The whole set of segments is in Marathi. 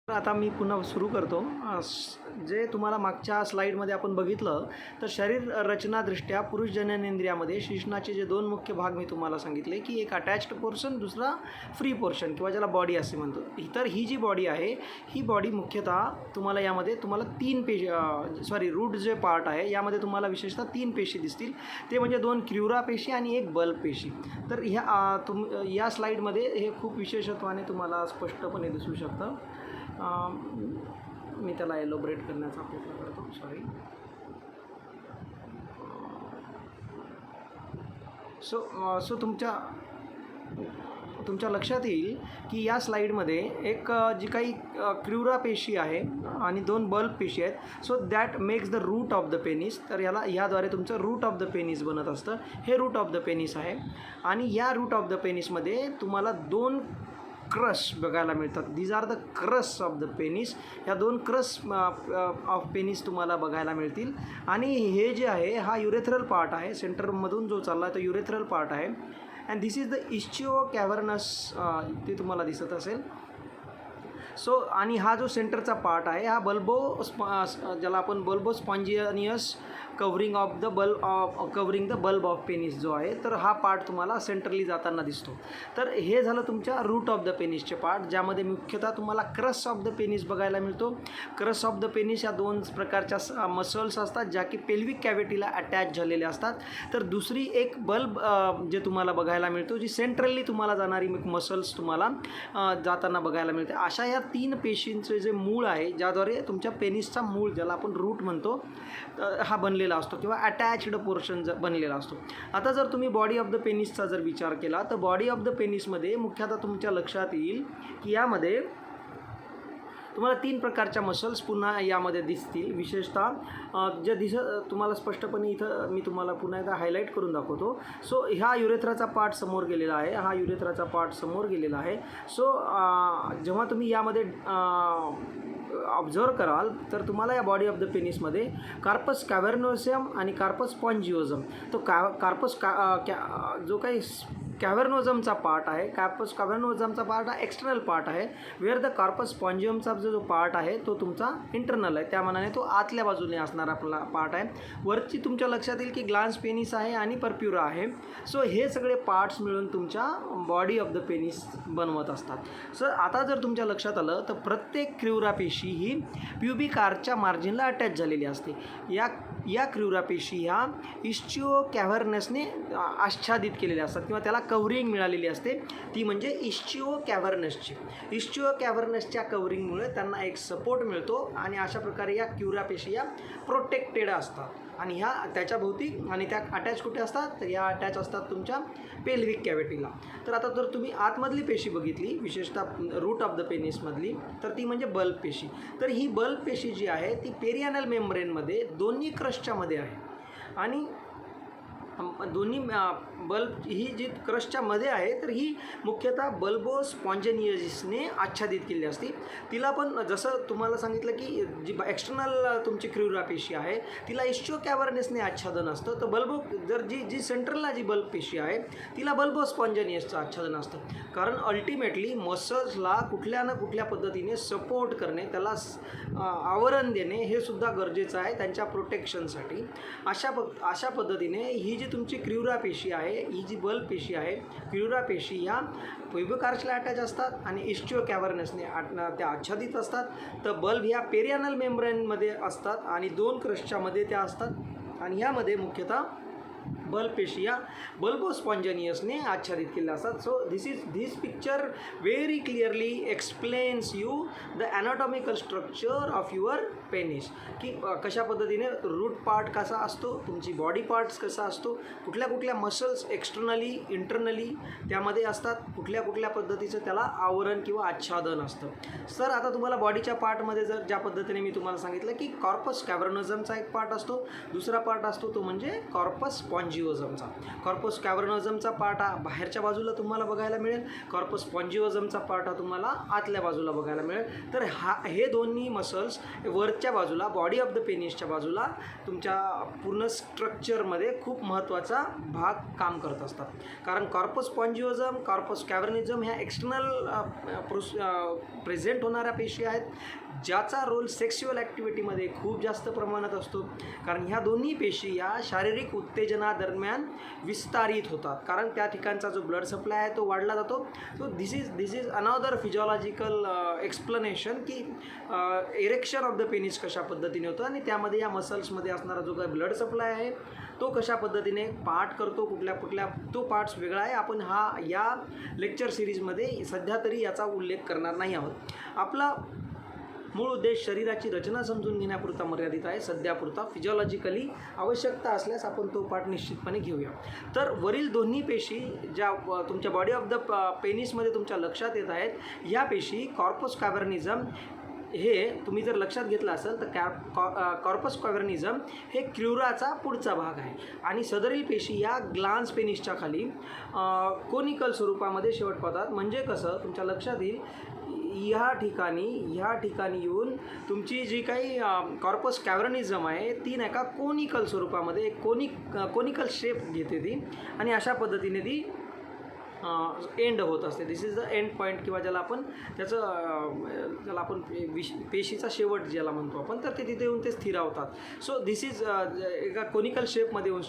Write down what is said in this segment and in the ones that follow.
तर आता मी पुन्हा सुरू करतो. जे तुम्हाला मागच्या स्लाईडमध्ये आपण बघितलं तर शरीर रचनादृष्ट्या पुरुष जननेंद्रियामध्ये शिश्नाचे जे दोन मुख्य भाग मी तुम्हाला सांगितले की एक अटॅच्ड पोर्शन, दुसरा फ्री पोर्शन किंवा ज्याला बॉडी असे म्हणतो. तर ही जी बॉडी आहे ही बॉडी मुख्यतः तुम्हाला यामध्ये तीन पेशी रूट जे पार्ट आहे यामध्ये तुम्हाला विशेषतः तीन पेशी दिसतील. ते म्हणजे दोन क्युरा पेशी आणि एक बल्ब पेशी. तर या स्लाईडमध्ये हे खूप विशेषत्वाने तुम्हाला स्पष्टपणे दिसू शकतं. मी त्याला एलोबरेट करण्याचा प्रयत्न करतो. सो तुमच्या लक्षात येईल की या स्लाईडमध्ये एक जी काही क्युरा पेशी आहे आणि दोन बल्ब पेशी आहेत. So that makes the root of the penis. तर याद्वारे तुमचं रूट ऑफ द पेनिस बनत असतं. हे रूट ऑफ द पेनिस आहे आणि या रूट ऑफ द पेनिसमध्ये तुम्हाला दोन क्रस बघायला मिळतात. दीज आर द क्रस ऑफ द पेनिस. या दोन क्रस ऑफ पेनिस तुम्हाला बघायला मिळतील. आणि हे जे आहे हा युरेथ्रल पार्ट आहे. सेंटरमधून जो चालला तो युरेथ्रल पार्ट आहे. And this is the ischiocavernous. ते तुम्हाला दिसत असेल. सो आणि हा जो सेंटरचा पार्ट आहे हा ज्याला आपण bulbospongiosus covering the bulb of penis जो आहे, तर हा पार्ट तुम्हाला सेंट्रली जाताना दिसतो. तर हे झालं तुमच्या रूट ऑफ द पेनिसचे पार्ट, ज्यामध्ये मुख्यतः तुम्हाला क्रस ऑफ द पेनिस बघायला मिळतो. क्रस ऑफ द पेनिस या दोन प्रकारच्या मसल्स असतात ज्या की पेल्विक कॅव्हिटीला अटॅच झालेल्या असतात. तर दुसरी एक बल्ब जे तुम्हाला बघायला मिळतो, जी सेंट्रली तुम्हाला जाणारी मसल्स तुम्हाला जाताना बघायला मिळते. अशा या तीन पेशींचे जे मूळ आहे, ज्याद्वारे तुमच्या पेनिसचा मूळ ज्याला आपण रूट म्हणतो हा बनलेला असतो किंवा अटॅच्ड पोर्शन बनलेला असतो. आता जर तुम्ही बॉडी ऑफ द पेनिसचा जर विचार केला तर बॉडी ऑफ द पेनिसमध्ये मुख्यतः तुमच्या लक्षात येईल की यामध्ये तुम्हाला तीन प्रकारच्या मसल्स पुन्हा यामध्ये दिसतील. विशेषतः तुम्हाला स्पष्टपणे इथं मी तुम्हाला पुन्हा एकदा हायलाईट करून दाखवतो. सो ह्या युरेथ्राचा पार्ट समोर गेलेला आहे. सो जेव्हा तुम्ही यामध्ये ऑब्झर्व कराल तर तुम्हाला या बॉडी ऑफ द पेनिसमध्ये कार्पस कॅव्हर्नोसम आणि कार्पस स्पॉन्जिओझम, तो जो काही कॅव्हर्नोझमचा पार्ट आहे, कॅव्हर्नोझमचा पार्ट हा एक्सटर्नल पार्ट आहे. वेअर द कार्पस स्पॉन्जियमचा जो पार्ट आहे तो तुमचा इंटरनल आहे. त्या मानाने तो आतल्या बाजूने असणारा आपला पार्ट आहे. वरची तुमच्या लक्षात येईल की ग्लान्स पेनिस आहे आणि परप्युरा आहे. सो हे सगळे पार्ट्स मिळून तुमच्या बॉडी ऑफ द पेनिस बनवत असतात. सर आता जर तुमच्या लक्षात आलं तर प्रत्येक क्युरा पेशी ही प्युबिक आर्चच्या मार्जिनला अटॅच झालेली असते. या क्युरा पेशी ह्या इस्चिओ कॅव्हर्नसने आच्छादित केलेल्या असतात किंवा त्याला कव्हरिंग मिळालेली असते. ती म्हणजे इस्चिओ कॅव्हर्नसची. इस्चिओ कॅव्हर्नसच्या कव्हरिंगमुळे त्यांना एक सपोर्ट मिळतो आणि अशा प्रकारे या क्युरा पेशी या प्रोटेक्टेड असतात आणि ह्या त्याच्या भोवती आणि त्या अटॅच कुठे असतात तर या अटॅच असतात तुमच्या पेल्विक कॅव्हिटीला. तर आता जर तुम्ही आतमधली पेशी बघितली, विशेषतः रूट ऑफ द पेनिसमधली, तर ती म्हणजे बल्ब पेशी. तर ही बल्ब पेशी जी आहे ती पेरियानल मेम्ब्रेनमध्ये दोन्ही क्रशच्या मध्ये आहे आणि दोन्ही बल्ब ही जी क्रशच्या मध्ये आहे तर ही मुख्यतः बल्बो स्पॉन्जिनियसने आच्छादित केलेली असते. तिला पण जसं तुम्हाला सांगितलं की जी एक्सटर्नल तुमची क्युरा पेशी आहे तिला इस्चिओ कॅव्हर्नसने आच्छादन असतं. तर जी सेंट्रलला जी बल्ब पेशी आहे तिला बल्बो स्पॉन्जिनियसचं आच्छादन असतं. कारण अल्टिमेटली मसल्सला कुठल्या ना कुठल्या पद्धतीने सपोर्ट करणे, त्याला आवरण देणे हे सुद्धा गरजेचं आहे त्यांच्या प्रोटेक्शनसाठी. अशा पद्धतीने ही जी तुमची क्युरा पेशी आहे, ही जी बल्ब पेशी आहे, क्युरा पेशी ह्या प्युबिक आर्चला अटॅच असतात आणि इस्चिओ कॅव्हर्नसने त्या आच्छादित असतात. तर बल्ब ह्या पेरियानल मेम्ब्रेनमध्ये असतात आणि दोन क्रशच्या मध्ये त्या असतात आणि ह्यामध्ये मुख्यतः बल्ब पेशी या बल्बो स्पॉन्जिनियसने आच्छादित केलेल्या असतात. So this picture very clearly explains you the anatomical structure of your penis, की कशा पद्धतीने रूट पार्ट कसा असतो, तुमची बॉडी पार्ट्स कसा असतो, कुठल्या मसल्स एक्सटर्नली इंटरनली त्यामध्ये असतात, कुठल्या पद्धतीचं त्याला आवरण किंवा आच्छादन असतं. सर आता तुम्हाला बॉडीच्या पार्टमध्ये जर ज्या पद्धतीने मी तुम्हाला सांगितलं की कॉर्पस कॅव्हर्नोझमचा एक पार्ट असतो, दुसरा पार्ट असतो तो म्हणजे कॉर्पस स्पॉन्जिओझम. स्पॉन्जिओझमचा. कॉर्पस कॅव्हर्नोझमचा पार्ट हा बाहेरच्या बाजूला तुम्हाला बघायला मिळेल, कॉर्पस स्पॉन्जिओझमचा पार्ट हा तुम्हाला आतल्या बाजूला बघायला मिळेल. तर हे दोन्ही मसल्स वरच्या बाजूला बॉडी ऑफ द पेनिसच्या बाजूला तुमच्या पूर्ण स्ट्रक्चरमध्ये खूप महत्त्वाचा भाग काम करत असतात. कारण कॉर्पस स्पॉन्जिओझम, कॉर्पस कॅव्हर्निझम ह्या एक्सटर्नल प्रेझेंट होणाऱ्या पेशी आहेत, ज्याचा रोल सेक्शुअल ॲक्टिव्हिटीमध्ये खूप जास्त प्रमाणात असतो. कारण ह्या दोन्ही पेशी या शारीरिक उत्तेजनादरम्यान विस्तारित होतात, कारण त्या ठिकाणचा जो ब्लड सप्लाय आहे तो वाढला जातो. So this is another physiological explanation की इरेक्शन ऑफ द पेनिस कशा पद्धतीने होतं आणि त्यामध्ये या मसल्समध्ये असणारा जो काही ब्लड सप्लाय आहे तो कशा पद्धतीने पार्ट करतो, कुठल्या तो पार्ट्स वेगळा आहे. आपण या लेक्चर सिरीजमध्ये सध्या तरी याचा उल्लेख करणार नाही आहोत. आपला मूळ उद्देश शरीराची रचना समजून घेण्यापुरता मर्यादित आहे. सध्यापुरता फिजिओलॉजिकली आवश्यकता असल्यास आपण तो पार्ट निश्चितपणे घेऊया. तर वरील दोन्ही पेशी ज्या तुमच्या बॉडी ऑफ द पेनिसमध्ये तुमच्या लक्षात येत आहेत, ह्या पेशी कॉर्पस कॅव्हर्निझम हे तुम्ही जर लक्षात घेतलं असेल तर कॉर्पस कॅव्हर्निझम हे क्युराचा पुढचा भाग आहे आणि सदरील पेशी या ग्लान्स पेनिसच्या खाली कोनिकल स्वरूपामध्ये शेवट पावतात. म्हणजे कसं तुमच्या लक्षात येईल, ह्या ठिकाणी येऊन तुमची जी काही कॉर्पस कॅव्हर्निझम आहे ती नाही का कोनिकल स्वरूपामध्ये कोनिकल शेप घेते ती आणि अशा पद्धतीने ती एंड होत असते. दिस इज द एंड पॉईंट किंवा ज्याला आपण पेशीचा शेवट ज्याला म्हणतो आपण, तर ते तिथे येऊन ते स्थिरावतात. सो दिस इज एका कोनिकल शेपमध्ये येऊन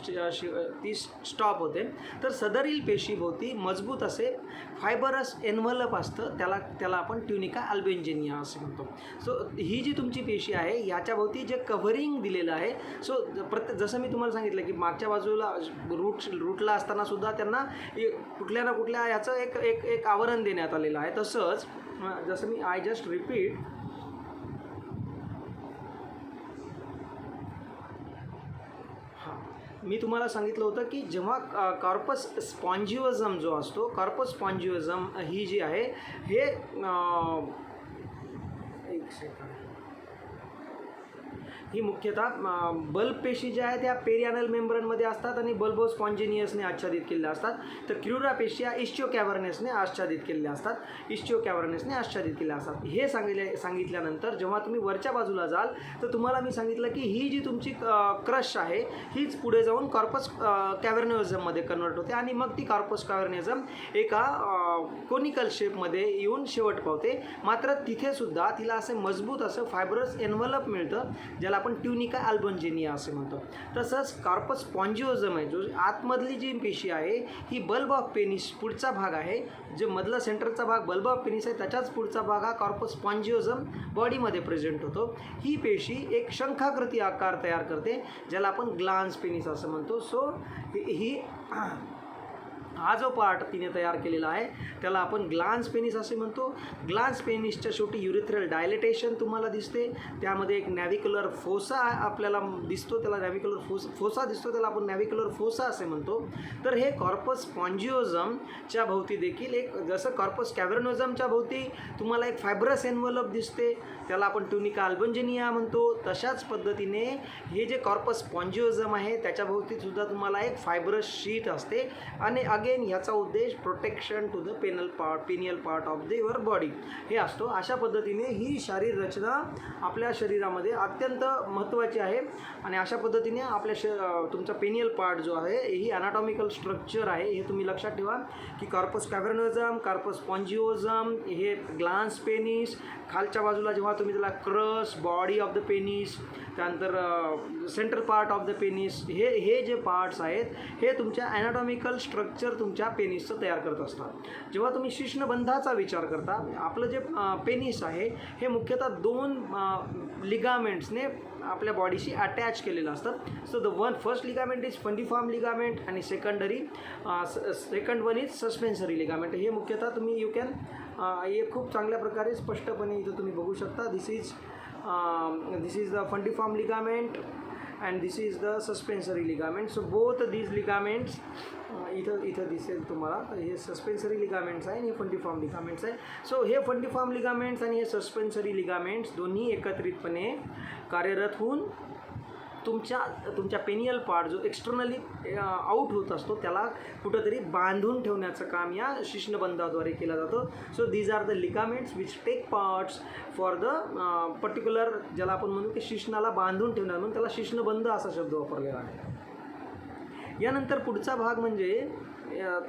ती स्टॉप होते. तर सदरील पेशीभोवती मजबूत असे फायबरस एन्व्हलप असतं, त्याला आपण ट्युनिका अल्बेंजेनिया असे म्हणतो. सो ही जी तुमची पेशी आहे याच्याभोवती जे कव्हरिंग दिलेलं आहे, सो जसं मी तुम्हाला सांगितलं की मागच्या बाजूला रूटला असताना सुद्धा त्यांना कुठल्या ना कुठल्या याचं एक आवरण देण्यात आलेलं आहे. तसंच जसं मी आय जस्ट रिपीट, मी तुम्हाला सांगितलं होतं की जेव्हा कॉर्पस स्पॉन्जिओझम जो असतो, कॉर्पस स्पॉन्जिओझम ही जी आहे हे एक सेकंड, ही मुख्यतः बल्ब पेशी ज्या आहेत त्या पेरियानल मेम्ब्रेनमध्ये असतात आणि बल्बो स्पॉन्जिनियसने आच्छादित केलेल्या असतात. तर क्युरा पेशी या इस्चिओ कॅव्हर्नेसने आच्छादित केलेल्या असतात. हे सांगितल्यानंतर जेव्हा तुम्ही वरच्या बाजूला जाल तर तुम्हाला मी सांगितलं की ही जी तुमची क्रश आहे हीच पुढे जाऊन कॉर्पस कॅव्हर्निझममध्ये कन्वर्ट होते आणि मग ती कॉर्पस कॅव्हर्निझम एका कोनिकल शेपमध्ये येऊन शेवट पावते. मात्र तिथे सुद्धा तिला असे मजबूत असं फायबरस एन्व्हलप मिळतं, ज्याला आपण ट्युनिका अल्बेंजेनिया असे म्हणतो. तसंच कॉर्पस स्पॉन्जिओझम आहे, जो आतमधली जी पेशी आहे ही बल्ब ऑफ पेनिस पुढचा भाग आहे. जे मधला सेंटरचा भाग बल्ब ऑफ पेनिस आहे त्याच्याच पुढचा भाग हा कॉर्पस स्पॉन्जिओझम बॉडीमध्ये प्रेझेंट होतो. ही पेशी एक शंखाकृती आकार तयार करते, ज्याला आपण ग्लान्स पेनिस असं म्हणतो. सो हा जो पार्ट तिने तयार केलेला आहे त्याला आपण ग्लान्स पेनिस असे म्हणतो. ग्लान्स पेनिसच्या शेवटी युरिथ्रल डायलेटेशन तुम्हाला दिसते, त्यामध्ये एक नॅव्हिक्युलर फोसा आपल्याला दिसतो, त्याला आपण नॅव्हिक्युलर फोसा असे म्हणतो. तर हे कॉर्पस स्पॉन्जिओझमच्या भोवती देखील एक, जसं कॉर्पस कॅव्हर्निझमच्या भोवती तुम्हाला एक फायब्रस एन्व्हलप दिसते, त्याला आपण ट्युनिका अल्बेंजेनिया म्हणतो, तशाच पद्धतीने हे जे कॉर्पस स्पॉन्जिओझम आहे त्याच्या भोवती सुद्धा तुम्हाला एक फायब्रस शीट असते. आणि अगेन याचा उद्देश protection to the penile part of the your body हे असतो. अशा पद्धतीने ही शारीर रचना आपल्या शरीरामध्ये अत्यंत महत्त्वाची आहे आणि अशा पद्धतीने तुमचा पेनियल पार्ट जो आहे ही अनाटॉमिकल स्ट्रक्चर आहे हे तुम्ही लक्षात ठेवा की कॉर्पस कॅव्हर्निझम, कॉर्पस स्पॉन्जिओझम, हे ग्लान्स पेनिस, खालच्या बाजूला जेव्हा तुम्ही त्याला क्रस, बॉडी ऑफ द पेनिस, त्यानंतर central part of the penis, हे जे पार्ट्स आहेत हे तुमच्या ॲनाटॉमिकल स्ट्रक्चर तुमच्या पेनिसचं तयार करत असतात. जेव्हा तुम्ही शिश्नबंधाचा विचार करता, आपलं जे पेनिस आहे हे मुख्यतः 2 लिगामेंट्सने आपल्या बॉडीशी अटॅच केलेलं असतं. So first ligament is fundiform ligament आणि second one is suspensory ligament. हे मुख्यतः तुम्ही हे खूप चांगल्या प्रकारे स्पष्टपणे इथं तुम्ही बघू शकता. This is the fundiform ligament and this is the suspensory ligament. So both these ligaments इथं दिसेल तुम्हाला, तर हे सस्पेन्सरी लिगामेंट्स आहे आणि हे फंडिफॉर्म लिगामेंट्स आहे. सो हे फंडिफॉर्म लिगामेंट्स आणि हे सस्पेन्सरी लिगामेंट्स दोन्ही एकत्रितपणे कार्यरत होऊन तुमच्या पेनियल पार्ट जो एक्सटर्नली आउट होत असतो त्याला कुठंतरी बांधून ठेवण्याचं काम या शिश्नबंधाद्वारे केलं जातं. So these are the ligaments which take parts for the particular, ज्याला आपण म्हणू की शिश्नाला बांधून ठेवणार, म्हणून त्याला शिश्नबंध असा शब्द वापरलेला आहे. यानंतर पुढचा भाग म्हणजे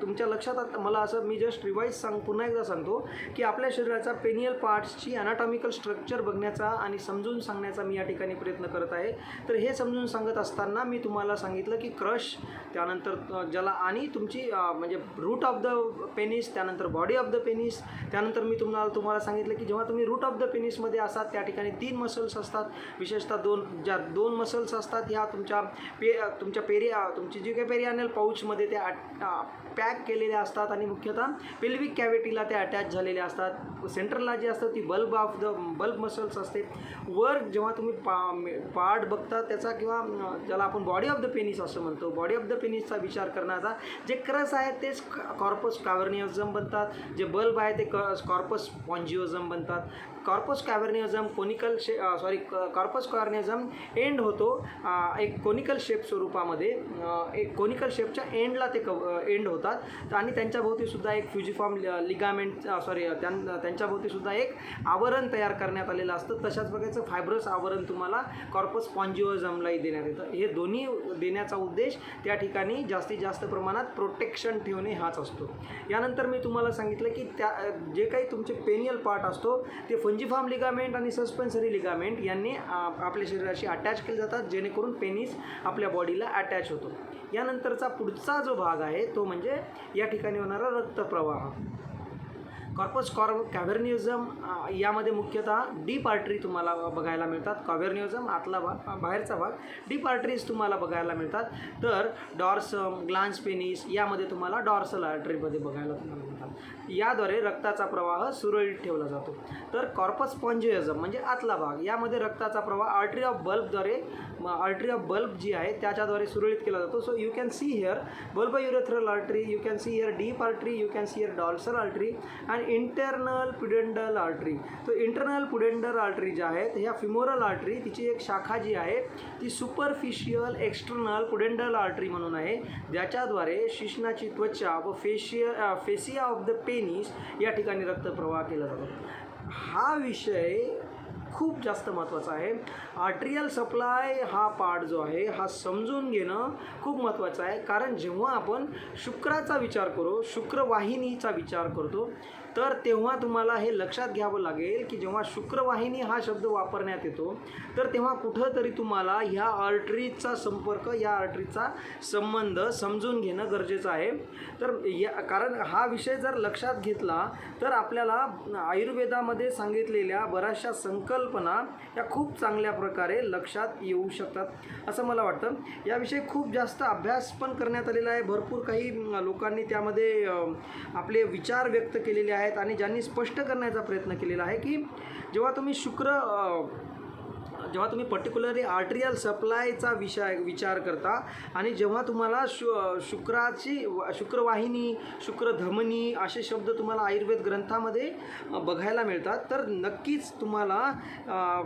तुमच्या लक्षात आता मला असं मी जस्ट रिवाईज पुन्हा एकदा सांगतो की आपल्या शरीराचा पेनियल पार्ट्सची ॲनाटॉमिकल स्ट्रक्चर बघण्याचा आणि समजून सांगण्याचा मी या ठिकाणी प्रयत्न करत आहे. तर हे समजून सांगत असताना मी तुम्हाला सांगितलं की क्रश, त्यानंतर ज्याला आणि तुमची म्हणजे रूट ऑफ द पेनिस, त्यानंतर बॉडी ऑफ द पेनिस, त्यानंतर मी तुम्हाला सांगितलं की जेव्हा तुम्ही रूट ऑफ द पेनिसमध्ये असाल त्या ठिकाणी 3 मसल्स असतात, विशेषतः दोन मसल्स असतात ह्या तुमची जी काही पेरियानल पाऊचमध्ये त्या पॅक केलेल्या असतात आणि मुख्यतः पेल्विक कॅव्हिटीला ते अटॅच झालेले असतात. सेंट्रलला जी असतात ती बल्ब मसल्स असते. वर जेव्हा तुम्ही पार्ट बघता त्याचा किंवा ज्याला आपण बॉडी ऑफ द पेनिस असं म्हणतो, बॉडी ऑफ द पेनिसचा विचार करण्याचा जे क्रस आहेत तेच कॉर्पस कॅव्हर्निओझम बनतात, जे बल्ब आहे ते कॉर्पस स्पॉन्जिओझम बनतात. कॉर्पस कॅव्हर्निओझम कॉर्पस कॉर्निओझम एंड होतो एक कोनिकल शेप स्वरूपामध्ये, एक कोनिकल शेपच्या एंडला ते एंड होतात आणि त्यांच्या भोवतीसुद्धा एक फ्युजिफॉर्म लिगामेंट त्यांच्या भोवतीसुद्धा एक आवरण तयार करण्यात आलेलं असतं. तशाच प्रकारचं फायब्रस आवरण तुम्हाला कॉर्पस स्पॉन्जिओझमलाही देण्यात येतं. हे दोन्ही देण्याचा उद्देश त्या ठिकाणी जास्तीत जास्त प्रमाणात प्रोटेक्शन ठेवणे हाच असतो. यानंतर मी तुम्हाला सांगितलं की जे काही तुमचे पेनियल पार्ट असतो ते फंजिफॉर्म लिगामेंट आणि सस्पेन्सरी लिगामेंट यांनी आपल्या शरीराशी अटॅच केले जातात, जेणेकरून पेनिस आपल्या बॉडीला अटॅच होतो. यानंतरचा पुढचा जो भाग आहे तो म्हणजे या ठिकाणी होणारा रक्तप्रवाह. कॉर्पस कॅव्हर्निओझम यामध्ये मुख्यतः डीप आर्टरी तुम्हाला बघायला मिळतात. कॅव्हर्निओझम आतला भाग, बाहेरचा भाग, डीप आर्टरीज तुम्हाला बघायला मिळतात. तर डॉर्सम, ग्लान्स पेनिस यामध्ये तुम्हाला डॉर्सल आर्टरीमध्ये बघायला मिळतात. याद्वारे रक्ताचा प्रवाह सुरळीत ठेवला जातो. तर कॉर्पस स्पॉन्जिओझम म्हणजे आतला भाग, यामध्ये रक्ताचा प्रवाह आर्टरी ऑफ बल्ब जी आहे त्याच्याद्वारे सुरळीत केला जातो. So you can see here bulb urethral artery, you can see here deep artery, you can see here dorsal artery आणि इंटरनल पुडेंडल आर्टरी. तो इंटरनल पुडेंडल आर्टरी ज्या आहेत ह्या फिमोरल आर्टरी, तिची एक शाखा जी आहे ती सुपरफिशियल एक्सटर्नल पुडेंडल आर्टरी म्हणून आहे, ज्याच्याद्वारे शिश्नाची त्वचा व फेसिया ऑफ द पेनिस या ठिकाणी रक्तप्रवाह केला जातो. हा विषय खूप जास्त महत्त्वाचा आहे. आर्ट्रियल सप्लाय हा पार्ट जो आहे हा समजून घेणं खूप महत्त्वाचं आहे. कारण जेव्हा आपण शुक्राचा विचार करू, शुक्रवाहिनीचा विचार करतो, तर तेव्हा तुम्हाला हे लक्षात घ्यावं लागेल की जेव्हा शुक्रवाहिनी हा शब्द वापरण्यात येतो तर तेव्हा कुठंतरी तुम्हाला ह्या आर्टरीचा संपर्क, या आर्टरीचा संबंध समजून घेणं गरजेचं आहे. तर कारण हा विषय जर लक्षात घेतला तर आपल्याला आयुर्वेदामध्ये सांगितलेल्या बऱ्याचशा संकल्पना या खूप चांगल्या प्रकारे लक्षात येऊ शकतात असं मला वाटतं. याविषयी खूप जास्त अभ्यास पण करण्यात आलेला आहे. भरपूर काही लोकांनी त्यामध्ये आपले विचार व्यक्त केलेले आहेत आणि ज्यांनी स्पष्ट करण्याचा प्रयत्न केलेला आहे की जेव्हा तुम्ही पर्टिक्युलरली आर्ट्रियल सप्लायचा विचार करता आणि जेव्हा तुम्हाला शुक्रवाहिनी, शुक्रधमनी असे शब्द तुम्हाला आयुर्वेद ग्रंथामध्ये बघायला मिळतात, तर नक्कीच तुम्हाला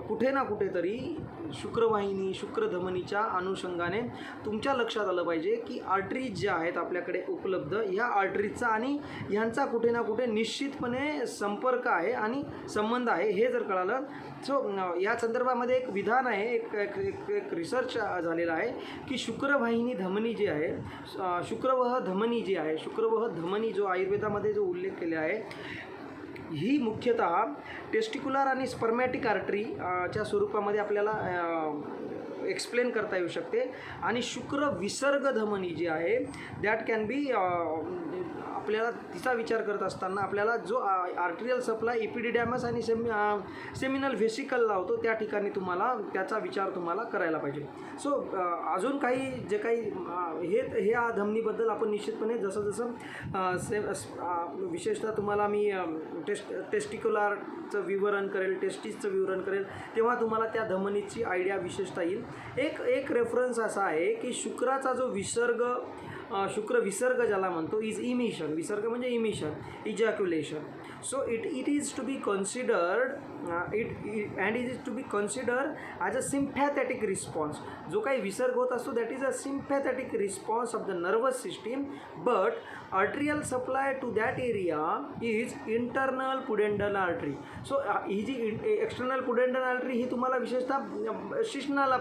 कुठे ना कुठेतरी शुक्रवाहिनी, शुक्रधमनीच्या अनुषंगाने तुमच्या लक्षात आलं पाहिजे की आर्टरीज ज्या आहेत आपल्याकडे उपलब्ध, ह्या आर्टरीजचा आणि ह्यांचा कुठे ना कुठे निश्चितपणे संपर्क आहे आणि संबंध आहे हे जर कळालं. सो या संदर्भामध्ये एक विधान आहे, एक रिसर्च झालेला आहे की शुक्रवाहिनी धमनी जी आहे, शुक्रवह धमनी जो आयुर्वेदामध्ये जो उल्लेख केला आहे, ही मुख्यतः टेस्टिक्युलर आणि स्पर्मॅटिक आर्टरीच्या स्वरूपामध्ये आपल्याला एक्सप्लेन करता येऊ शकते. आणि शुक्र विसर्ग धमनी जी आहे दॅट कॅन बी, आपल्याला तिचा विचार करत असताना आपल्याला जो आर्टरियल सप्लाय इपिडिडॅमस आणि सेमिनल व्हेसिकलला होतो त्या ठिकाणी तुम्हाला त्याचा विचार तुम्हाला करायला पाहिजे. सो अजून काही जे काही हे धमनीबद्दल आपण निश्चितपणे जसं विशेषतः तुम्हाला मी टेस्टिक्युलरचं विवरण करेल, टेस्टिसचं विवरण करेल, तेव्हा तुम्हाला त्या धमनीची आयडिया विशेषतः येईल. एक रेफरन्स असा आहे की शुक्राचा जो विसर्ग, शुक्र विसर्ग ज्याला म्हणतो इज इमिशन. विसर्ग म्हणजे emission, ejaculation. So it is to be considered and is to be consider as a sympathetic response. जो काही विसर्ग होत असतो that is a sympathetic response of the nervous system, but arterial supply to that area is internal pudendal artery. So ही जी एक्सटर्नल पुडेंडल आर्टरी ही तुम्हाला विशेषतः शिश्नाला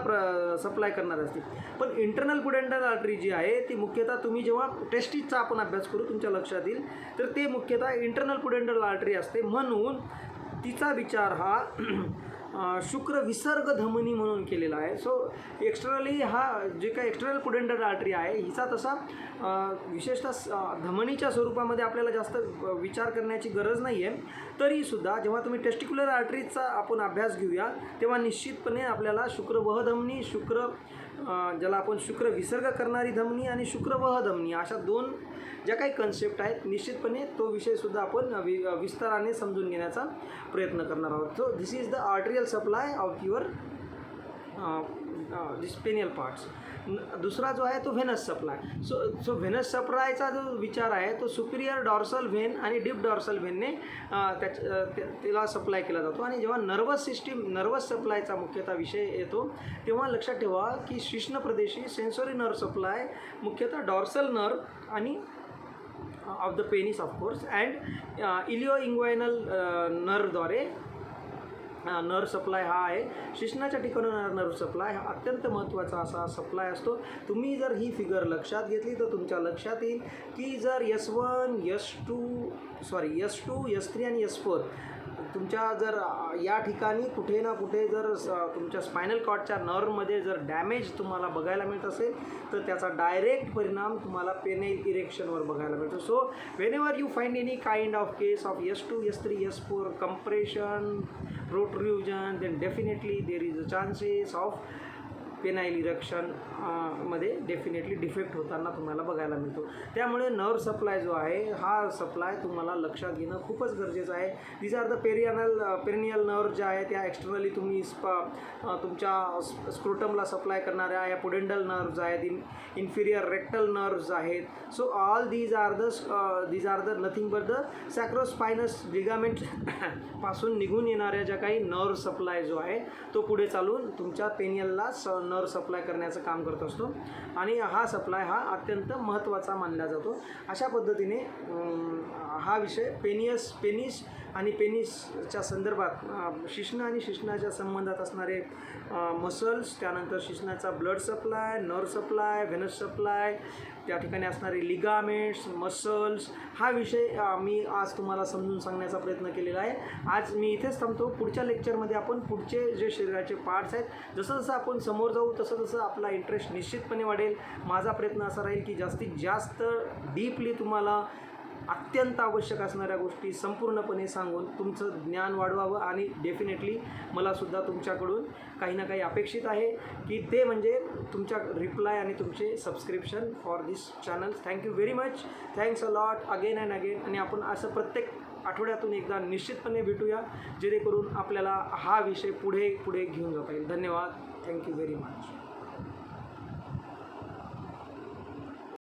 सप्लाय करणार असते, पण इंटरनल पुडेंडल आर्टरी जी आहे ती मुख्यतः तुम्ही जेव्हा टेस्टिसचा आपण अभ्यास करू तुमच्या लक्षात येईल, तर ते मुख्यतः इंटरनल पुडेंडल आर्टरी असते. म्हणून तिचा विचार हा शुक्र विसर्ग धमनी म्हणून केलेला आहे. सो एक्स्टर्नली हा जे काही एक्स्टर्नल पुडेंडल आर्टरी आहे हिचा तसा विशेषतः धमनीच्या स्वरूपामध्ये आपल्याला जास्त विचार करण्याची गरज नाही आहे. तरीसुद्धा जेव्हा तुम्ही टेस्टिक्युलर आर्टरीचा आपण अभ्यास घेऊया तेव्हा निश्चितपणे आपल्याला शुक्रवह धमनी, ज्याला आपण शुक्र विसर्ग करणारी धमनी आणि शुक्रवह धमनी अशा दोन ज्या काही कन्सेप्ट आहेत निश्चितपणे तो विषयसुद्धा आपण विस्ताराने समजून घेण्याचा प्रयत्न करणार आहोत. So this is the arterial supply of your this पेनियल parts. दुसरा जो आहे तो व्हेनस सप्लाय. सो व्हेनस सप्लायचा जो विचार आहे तो सुपिरियर डॉर्सल व्हेन आणि डीप डॉर्सल व्हेनने त्याला सप्लाय केला जातो. आणि जेव्हा नर्वस सप्लायचा मुख्यतः विषय येतो तेव्हा लक्षात ठेवा की शिश्न प्रदेशी सेन्सोरी नर्व सप्लाय मुख्यतः डॉर्सल नर्व आणि of the penis of course and ilioinguinal नर्वद्वारे नर्व सप्लाय हा आहे. शिश्नाच्या ठिकाणी नर्व सप्लाय हा अत्यंत महत्त्वाचा असा सप्लाय असतो. तुम्ही जर ही फिगर लक्षात घेतली तर तुमच्या लक्षात येईल की जर S1, S2, S3 आणि S4 तुमच्या जर या ठिकाणी कुठे ना कुठे जर तुमच्या स्पायनल कॉर्डच्या नर्वमध्ये जर डॅमेज तुम्हाला बघायला मिळत असेल तर त्याचा डायरेक्ट परिणाम तुम्हाला पेनाइल इरेक्शनवर बघायला मिळतो. So when ever you find any kind of case of S2, S3, S4 compression, protrusion, then definitely there is a chances of penile erection मध्ये डेफिनेटली डिफेक्ट होताना तुम्हाला बघायला मिळतो. त्यामुळे नर्व सप्लाय जो आहे हा सप्लाय तुम्हाला लक्षात घेणं खूपच गरजेचं आहे. These are the perineal nerve ज्या आहे त्या एक्स्टर्नली तुम्ही तुमच्या स्क्रोटमला सप्लाय करणाऱ्या या पुडेंडल नर्व्ज आहेत, इन्फिरियर रेक्टल नर्व्ज आहेत. So all these are the nothing but the sacrospinous ligament पासून निघून येणाऱ्या ज्या काही नर्व सप्लाय जो आहे तो पुढे चालून तुमच्या पेनियलला नर्व सप्लाय करण्याचं काम करत असतो आणि हा सप्लाय हा अत्यंत महत्त्वाचा मानला जातो. अशा पद्धतीने हा विषय पेनिस आणि पेनिसच्या संदर्भात शिश्न आणि शिश्नाच्या संबंधात असणारे मसल्स, त्यानंतर शिश्नाचा blood supply, nerve supply, venous supply, त्या ठिकाणी असणारे लिगामेंट्स, मसल्स, हा विषय मी आज तुम्हाला समजून सांगण्याचा प्रयत्न केलेला आहे. आज मी इथेच थांबतो. पुढच्या लेक्चरमध्ये आपण पुढचे जे शरीराचे पार्ट्स आहेत जसं जसं आपण समोर जाऊ तसं तसं आपला इंटरेस्ट निश्चितपणे वाढेल. माझा प्रयत्न असा राहील की जास्तीत जास्त डीपली तुम्हाला अत्यंत आवश्यक असणाऱ्या गोष्टी संपूर्णपणे सांगून तुमचं ज्ञान वाढवावं. आणि डेफिनेटली मलासुद्धा तुमच्याकडून काही ना काही अपेक्षित आहे की ते म्हणजे तुमच्या रिप्लाय आणि तुमचे subscription for this channel. Thank you very much. Thanks a lot again and again. आणि आपण असं प्रत्येक आठवड्यातून एकदा निश्चितपणे भेटूया जेणेकरून आपल्याला हा विषय पुढे घेऊन जाता येईल. धन्यवाद. Thank you very much.